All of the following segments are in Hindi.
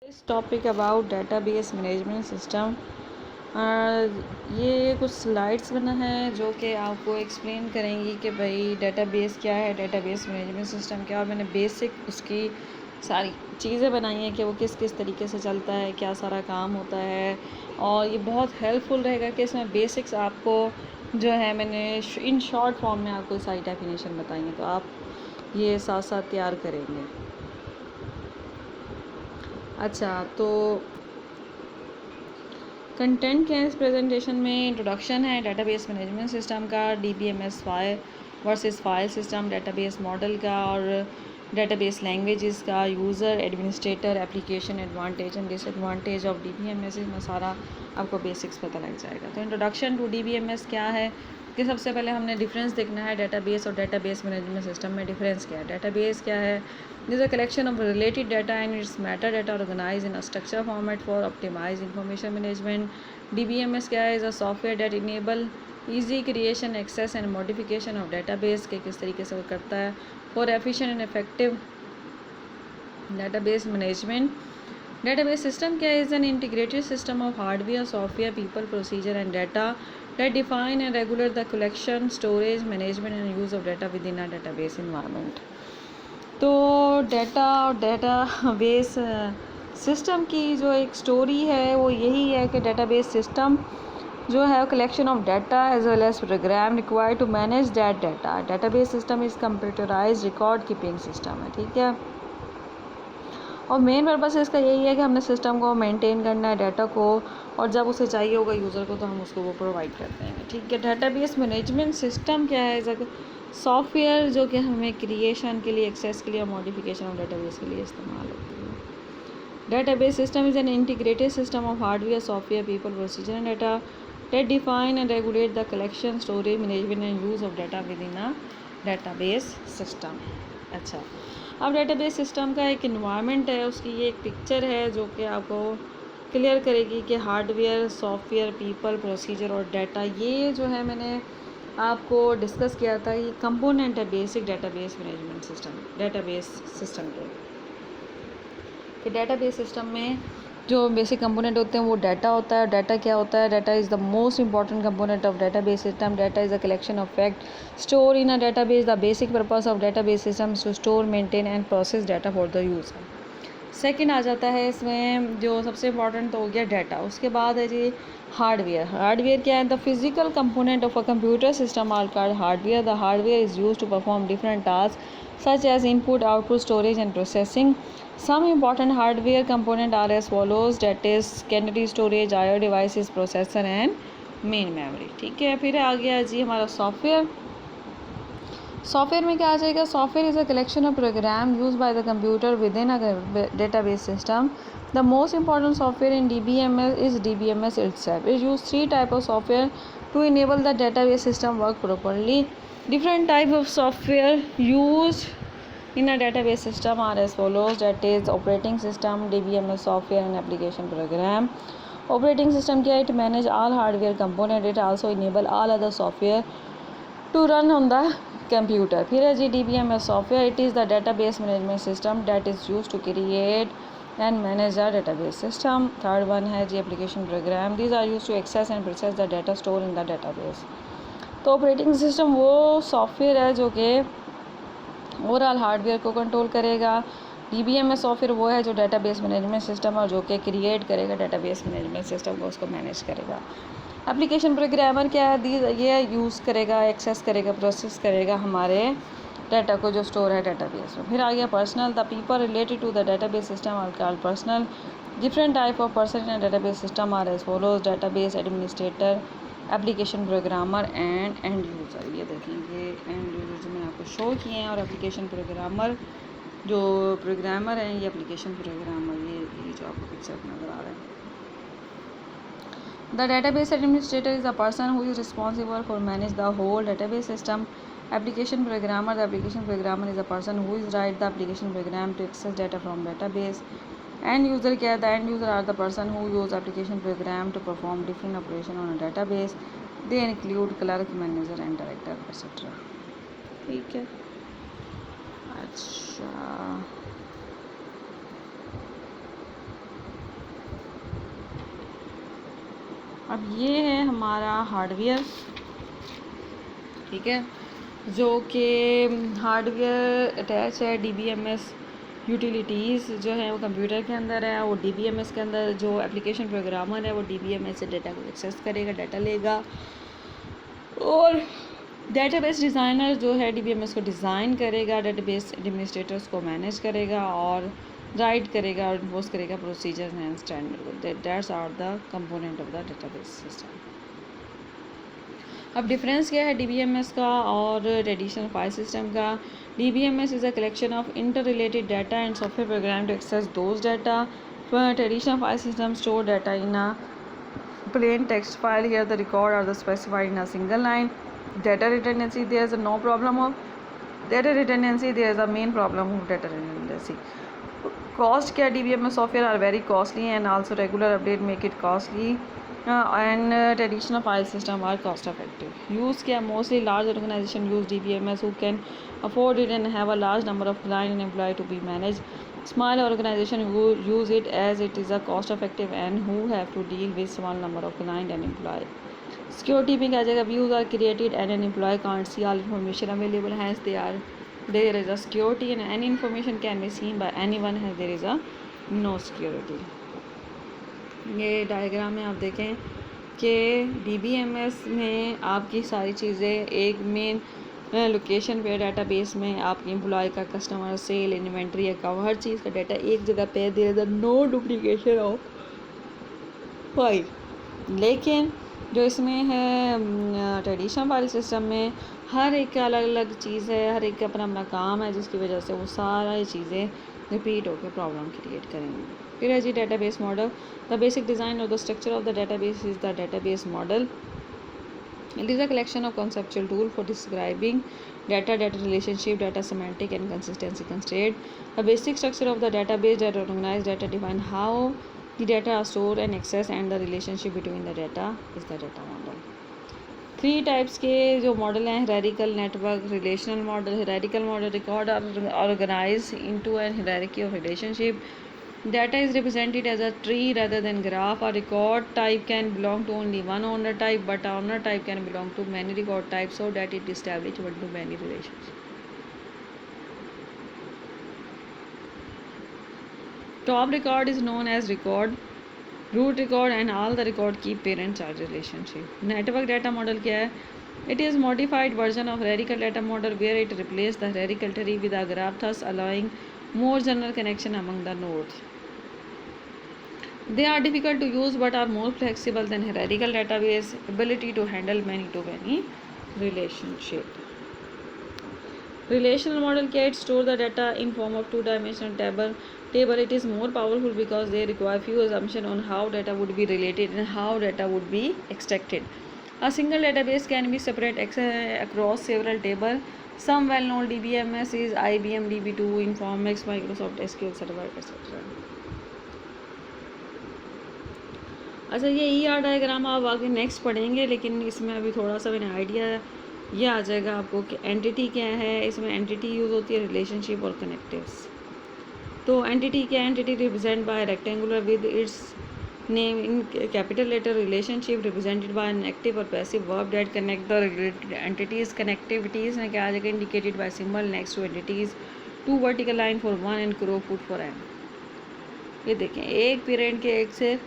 इस topic about database management system. ये कुछ स्लाइड्स बना है जो कि आपको एक्सप्लेन करेंगी कि भाई डेटाबेस क्या है, डेटाबेस मैनेजमेंट सिस्टम क्या है। और मैंने बेसिक उसकी सारी चीज़ें बनाई हैं कि वो किस किस तरीके से चलता है, क्या सारा काम होता है। और ये बहुत हेल्पफुल रहेगा कि इसमें बेसिक्स आपको जो है मैंने इन शॉर्ट फॉर्म में आपको सारी डेफिनेशन बताई हैं, तो आप ये साथ साथ तैयार करेंगे। अच्छा, तो कंटेंट क्या है इस प्रेजेंटेशन में? इंट्रोडक्शन है डेटाबेस मैनेजमेंट सिस्टम का, DBMS versus file system database model का, और डेटाबेस लैंग्वेजेस का, user, administrator, application, advantage and disadvantage of DBMS में सारा आपको बेसिक्स पता लग जाएगा। तो इंट्रोडक्शन टू डीबीएमएस क्या है कि सबसे पहले हमने डिफरेंस देखना है डेटाबेस और डेटाबेस मैनेजमेंट सिस्टम में। डिफरेंस क्या है? डेटाबेस क्या है? This is a collection of related data and its metadata organized in a structured format for optimized information management. DBMS क्या है? Is a software that enable easy creation, access and modification of database के किस तरीके से वो करता है for efficient and effective database management. Database system क्या है? Is an integrated system of hardware, software, people, procedure and data that define and regulate the collection, storage, management and use of data within a database environment. तो डेटा और डेटाबेस सिस्टम की जो एक स्टोरी है वो यही है कि डेटाबेस सिस्टम जो है collection of data as well as program required to manage that data. Database system is computerized record keeping system है, ठीक है। और मेन पर्पस इसका यही है कि हमने सिस्टम को मेंटेन करना है डाटा को, और जब उसे चाहिए होगा यूज़र को तो हम उसको वो प्रोवाइड करते हैं, ठीक है। डेटाबेस मैनेजमेंट सिस्टम क्या है? सॉफ्टवेयर जो कि हमें क्रिएशन के लिए, एक्सेस के लिए और मॉडिफिकेशन ऑफ डेटाबेस के लिए इस्तेमाल होती है। Database system is an integrated system of hardware, software, people, procedure and data that define and regulate the collection, storage, management and use of data within a database system। अच्छा, अब डेटाबेस सिस्टम का एक इन्वायरमेंट है, उसकी ये एक पिक्चर है जो कि आपको क्लियर करेगी कि हार्डवेयर, सॉफ्टवेयर, पीपल, प्रोसीजर और डाटा, ये जो है मैंने आपको डिस्कस किया था, ये कंपोनेंट है basic database management system, database system के डेटाबेस सिस्टम में जो बेसिक कंपोनेंट होते हैं वो डाटा होता है। डाटा क्या होता है? Data is the most important component of database system. Data is a collection of fact store in a database. The basic purpose of database system to store, maintain and process data for the user. Second आ जाता है इसमें जो सबसे इंपॉर्टेंट तो हो गया डाटा। उसके बाद है जी हार्डवेयर। हार्डवेयर क्या है? The physical component of a computer system are called hardware. The hardware is used to perform different task such as input, output, storage and processing. Some important hardware components are as follows, that is secondary storage, IO devices, processor and main memory, ठीक है। फिर आ गया जी हमारा सॉफ्टवेयर। सॉफ्टवेयर में क्या आ जाएगा? Software is a collection of program use by the computer with in a database system. The most important software in DBMS is DBMS itself. It use three type of software to enable the database system work properly. Different type of software used in a database system are as follows, that is operating system, DBMS software and application program. Operating system क्या? It manage all hardware component. It also enable all other software to run on the computer. फिर है जी DBMS software. It is the database management system that is used to create and manage a database system. Third one है जी application program. These are used to access and process the data stored in the database. तो ऑपरेटिंग सिस्टम वो सॉफ्टवेयर है जो कि ओवरऑल हार्डवेयर को कंट्रोल करेगा। DBMS सॉफ्टवेयर वो है जो डेटाबेस मैनेजमेंट सिस्टम और जो कि क्रिएट करेगा डेटाबेस मैनेजमेंट सिस्टम को, उसको मैनेज करेगा। एप्लीकेशन प्रोग्रामर क्या है? ये यूज़ करेगा, एक्सेस करेगा, प्रोसेस करेगा हमारे डाटा को जो स्टोर है डेटाबेस में। फिर आ गया personal. The people related to the database system are called personal. Different type of person in database system are as follows, database administrator, application programmer end user. ये देखेंगे एंड यूज़र जो मैंने आपको शो किए हैं, और एप्लीकेशन प्रोग्रामर जो प्रोग्रामर हैं, ये एप्लीकेशन प्रोग्रामर, ये जो आपको पिक्चर नज़र आ रहा है। The database administrator is the person who is responsible for manage the whole database system. Application programmer, the application programmer is the person who is write the application program to access data from database. End user क्या है? The end user are the person who use application program to perform different operation on a database. They include clerk, manager and director etcetera, ठीक है। अच्छा, अब ये है हमारा हार्डवेयर, ठीक है, जो कि हार्डवेयर अटैच है DBMS यूटिलिटीज़ जो है वो कंप्यूटर के अंदर है, और DBMS के अंदर जो एप्लीकेशन प्रोग्रामर है वो DBMS से डाटा को एक्सेस करेगा, डाटा लेगा, और डेटाबेस डिज़ाइनर जो है DBMS को डिज़ाइन करेगा, डेटाबेस एडमिनिस्ट्रेटर्स को मैनेज करेगा और राइट करेगा और इन्फोर्स करेगा प्रोसीजर्स एंड स्टैंडर्ड को। That's are the component of the database system. अब डिफरेंस क्या है DBMS का और ट्रेडिशनल फाइल सिस्टम का? DBMS is a collection of inter related data and software program to access those data. Traditional file system store data in a plain text file. Here the record are the specified in a single line. Data redundancy, there is no problem of data redundancy, there is a main problem of data redundancy. Cost क्या? DBMS software are very costly and also regular update make it costly, and traditional file system are cost effective. Use क्या? Mostly large organization use DBMS who can afford it and have a large number of client and employee to be managed. Small organization who use it as it is a cost effective and who have to deal with small number of client and employee. Security में क्या जाएगा? Views are created and an employee can't see all information available, hence there is a security and any information can be seen by anyone, hence there is a no security. ये डायग्राम में आप देखें कि DBMS में आपकी सारी चीज़ें एक मेन लोकेशन पे डाटाबेस में आपकी एम्प्लॉय का, कस्टमर, सेल, इन्वेंट्री, अकाउंट, हर चीज़ का डाटा एक जगह पे दे देता, नो डुप्लीकेशन ऑफ फाइल। लेकिन जो इसमें है ट्रेडिशनल फाइल सिस्टम में हर एक का अलग अलग चीज़ है, हर एक का अपना अपना काम है, जिसकी वजह से वो सारी चीज़ें रिपीट होकर प्रॉब्लम क्रिएट करेंगी। फिर है जी database model. The basic design और the structure of the database is the database model. It is a collection of conceptual tools for describing data relationship, data semantic and consistency constraint. The basic structure of the database: data organized, data define how the data are stored and accessed, and the relationship between the data is the data model. 3 types के जो मॉडल हैं: hierarchical, network, relational model. Hierarchical model: record are organized into a hierarchy of relationship. Data is represented as a tree rather than graph. A record type can belong to only one owner type, but a owner type can belong to many record types, so that it establishes one-to-many relations. Top record is known as record, root record, and all the record keep parent-child relationship. Network data model क्या है? It is modified version of hierarchical data model where it replaces the hierarchical tree with a graph, thus allowing more general connection among the nodes. They are difficult to use but are more flexible than hierarchical database ability to handle many-to-many relationship. Relational model can store the data in form of two-dimensional table. It is more powerful because they require few assumptions on how data would be related and how data would be extracted. A single database can be separated across several tables. Some well-known DBMS is IBM DB2, Informix, Microsoft SQL Server, etc. अच्छा, ये ER डायग्राम आप आगे नेक्स्ट पढ़ेंगे, लेकिन इसमें अभी थोड़ा सा मैंने आइडिया ये आ जाएगा आपको कि एंटिटी क्या है। इसमें एंटिटी यूज़ होती है रिलेशनशिप और कनेक्टिव्स। तो एंटिटी क्या है? Entity represent by rectangular with its name in capital letter. Relationship represented by an active और passive verb that connect the related entities. Connectivities में क्या आ जाएगा? Indicated by symbol next to entities. 2 vertical line for 1 and crow foot for n. ये देखें, एक पीरियड के एक से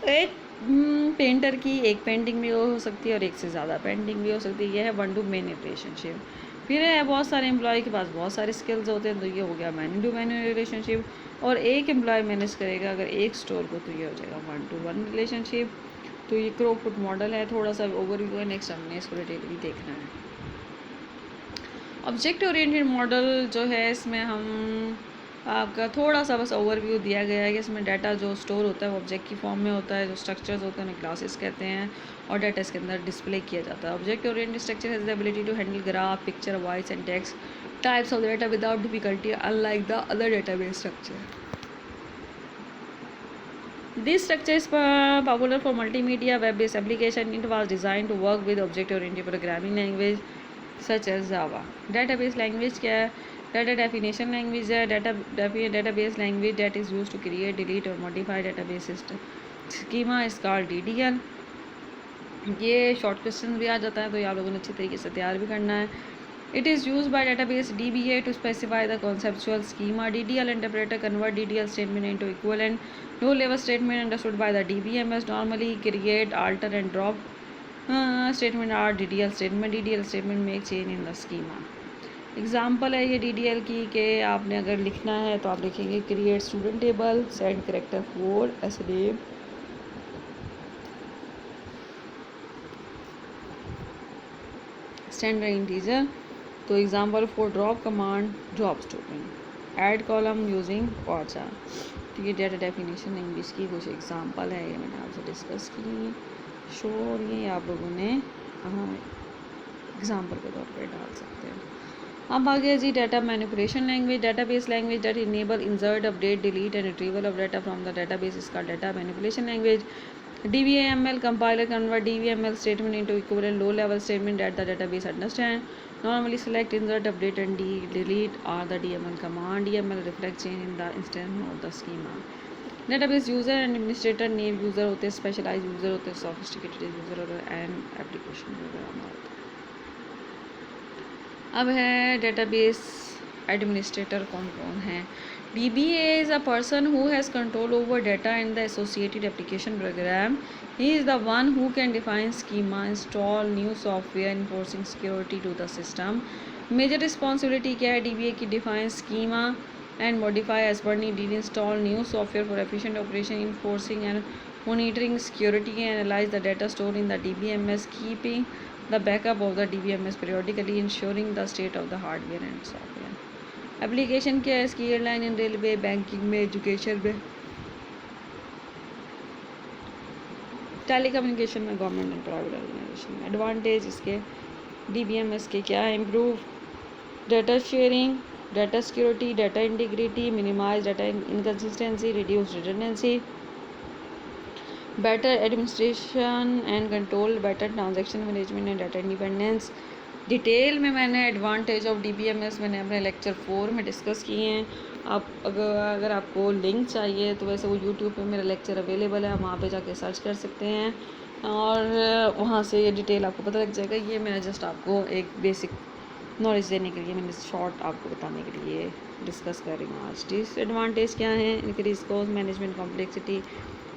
एक पेंटर की एक पेंटिंग भी हो सकती है और एक से ज़्यादा पेंटिंग भी हो सकती है। यह है वन टू मैनी रिलेशनशिप. फिर है बहुत सारे एम्प्लॉय के पास बहुत सारे स्किल्स होते हैं, तो ये हो गया मैनी टू मैनी रिलेशनशिप. और एक एम्प्लॉय मैनेज करेगा अगर एक स्टोर को, तो ये हो जाएगा 1-to-1 रिलेशनशिप. तो ये क्रॉ फुट मॉडल है, थोड़ा सा ओवरव्यू है, नेक्स्ट हमने इसको डिटेलली देखना है. ऑब्जेक्ट ओरिएंटेड मॉडल जो है, इसमें हम आपका थोड़ा सा बस ओवरव्यू दिया गया है कि इसमें डाटा जो स्टोर होता है वो ऑब्जेक्ट की फॉर्म में होता है. जो स्ट्रक्चर्स होते हैं उन्हें क्लासेस कहते हैं और डाटा इसके अंदर डिस्प्ले किया जाता है. Object oriented structure has the ability to handle graph, picture, voice and text types of data without difficulty, unlike the other database structure. This structure is popular for multimedia web-based application. It was designed to work with object-oriented programming language such as Java. Database language क्या है? Data definition language है database language that is used to create, delete or modify database system schema is called DDL. ये शॉर्ट क्वेश्चन भी आ जाता है, तो ये आप लोगों ने अच्छी तरीके से तैयार भी करना है. It is used by database DBA to specify the conceptual schema. DDL interpreter convert DDL statement into equivalent low-level statement understood by the DBMS. Normally create, alter and drop statement are DDL statement. DDL statement make change in the schema. Example है ये DDL की कि आपने अगर लिखना है तो आप लिखेंगे create student table, set character 4 as name, standard integer. तो example for drop command drop student, add column using पॉचा. तो ये डाटा डेफिनेशन लैंग्वेज की कुछ एग्जाम्पल है, ये मैंने आपसे डिस्कस की. श्योर ये आप लोगों ने एग्जाम्पल के तौर पर डाल सकते हैं. अब आगे जी data manipulation language. Database language that enable insert, update, delete and retrieval of data from the database is called data manipulation language. DBAML compiler convert DBML statement into equivalent low-level statement that the database understand. Normally select, insert, update and delete are the DML command. DML reflects change in the instance of the schema. Database user and administrator name user होते हैं, specialized user होते हैं, sophisticated user होते हैं and application user होते हैं. अब है database administrator कौन कौन है. DBA is a person who has control over data and the associated application program. He is the one who can define schema, install new software, enforcing security to the system. Major responsibility क्या है DBA की? define schema and modify as per need, install new software for efficient operation, enforcing and monitoring security, analyze the data stored in the DBMS, keeping the backup of the DBMS periodically, ensuring the state of the hardware and software. Application क्या है इसकी? एयरलाइन एंड रेलवे, बैंकिंग में, एजुकेशन में, टेलीकम्युनिकेशन में, गवर्नमेंट एंड प्राइवेट ऑर्गेनाइजेशन में. एडवांटेज इसके DBMS के क्या है? Improve data sharing, data security, data integrity, minimize data inconsistency, reduce redundancy, better administration and control, better transaction management and data independence. Detail में मैंने एडवांटेज ऑफ DBMS मैंने अपने लेक्चर 4 में डिस्कस किए हैं. आप अगर आपको लिंक चाहिए तो वैसे वो यूट्यूब पे मेरा लेक्चर अवेलेबल है, आप वहाँ पे जाके सर्च कर सकते हैं और वहाँ से ये डिटेल आपको पता लग जाएगा. ये मैंने जस्ट आपको एक बेसिक नॉलेज देने के लिए, मैंने शॉर्ट आपको बताने के लिए डिस्कस कर रही हूँ आज. डिसएडवांटेज क्या है? Increase cost, management complexity,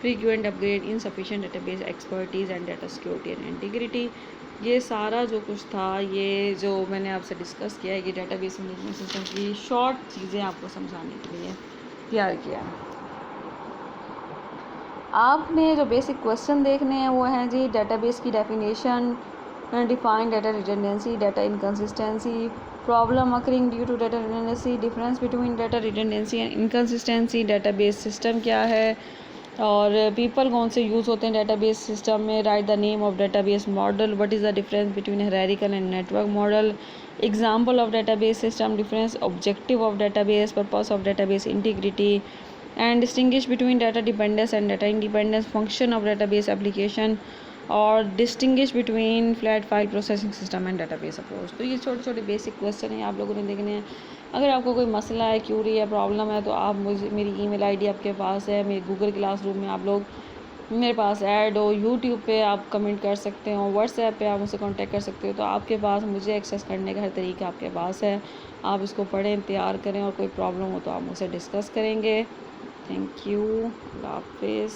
frequent upgrade, insufficient database expertise and data security and integrity. ये सारा जो कुछ था, ये जो मैंने आपसे डिस्कस किया है, ये डाटाबेस मैनेजमेंट सिस्टम की शॉर्ट चीज़ें आपको समझाने के लिए तैयार किया है. आपने जो बेसिक क्वेश्चन देखने हैं वो हैं जी डाटाबेस की definition, define data redundancy, data inconsistency, problem occurring due to data redundancy, difference between data redundancy and inconsistency, database system क्या है और पीपल कौन से यूज़ होते हैं डाटाबेस सिस्टम में, write the name of database model, what is the difference between hierarchical and network model, example of database system, difference, objective of database, purpose of database integrity and distinguish between data dependence and data independence, function of database application और distinguish between flat file processing system and database approach. तो ये छोटे छोटे बेसिक क्वेश्चन हैं, आप लोगों ने देखने हैं. अगर आपको कोई मसला है, क्यूरी है, प्रॉब्लम है तो आप मुझे, मेरी ईमेल आईडी आपके पास है, मेरे गूगल क्लासरूम में आप लोग मेरे पास ऐड हो, यूट्यूब पे आप कमेंट कर सकते हो, व्हाट्सएप पे आप मुझसे कांटेक्ट कर सकते हो. तो आपके पास मुझे एक्सेस करने का हर तरीका आपके पास है. आप इसको पढ़ें, तैयार करें और कोई प्रॉब्लम हो तो आप मुझसे डिस्कस करेंगे. Thank you. अल्लाह हाफिज़.